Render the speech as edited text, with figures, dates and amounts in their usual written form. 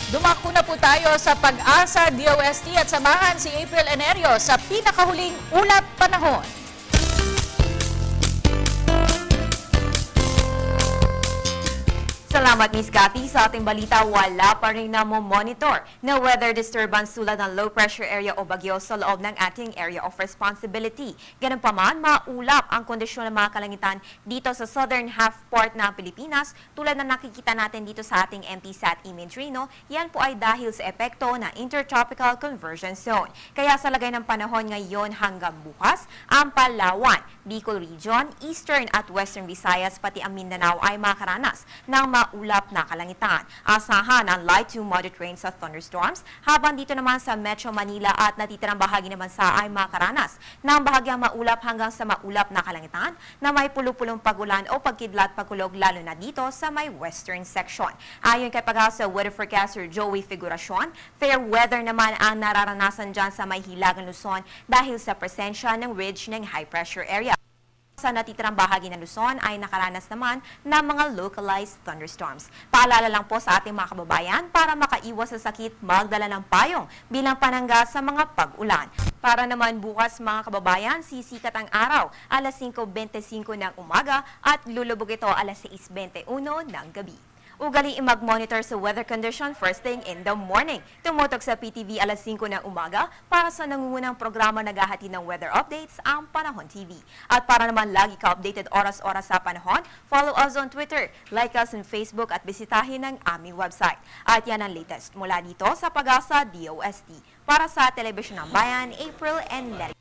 Dumako na po tayo sa Pag-asa DOST at samahan si April Enerio sa pinakahuling ulap panahon. Salamat, Miss Cathy. Sa ating balita, wala pa rin monitor na weather disturbance tulad ng low pressure area o bagyo sa loob ng ating area of responsibility. Ganun pa man, maulap ang kondisyon ng mga kalangitan dito sa southern half part ng Pilipinas tulad na nakikita natin dito sa ating MTSAT imagery. No? Yan po ay dahil sa epekto ng Intertropical Convergence Zone. Kaya sa lagay ng panahon ngayon hanggang bukas, ang Palawan, Bicol Region, Eastern at Western Visayas pati ang Mindanao ay makaranas ng maulap na kalangitan. Asahan ang light to moderate rain sa thunderstorms, habang dito naman sa Metro Manila at natitirang bahagi naman sa ay makaranas ng bahagyang maulap hanggang sa maulap na kalangitan na may pulupulong pagulan o pagkidlat pagkulog lalo na dito sa may western section. Ayon kay Pag-asa weather forecaster Joey Figuracion, fair weather naman ang nararanasan dyan sa may hilagang Luzon dahil sa presensya ng ridge ng high pressure area. Sa natitirang bahagi ng Luzon ay nakaranas naman ng mga localized thunderstorms. Paalala lang po sa ating mga kababayan para makaiwas sa sakit, magdala ng payong bilang panangga sa mga pag-ulan. Para naman bukas mga kababayan, sisikat ang araw alas 5:25 ng umaga at lulubog ito alas 6:21 ng gabi. Ugaliin mag-monitor sa weather condition first thing in the morning. Tumutok sa PTV alas 5 ng umaga para sa nangungunang programa naghahati ng weather updates ang Panahon TV. At para naman lagi ka-updated oras-oras sa panahon, follow us on Twitter, like us on Facebook at bisitahin ang aming website. At yan ang latest mula dito sa Pag-asa DOST. Para sa Telebisyon ng Bayan, April and Larry.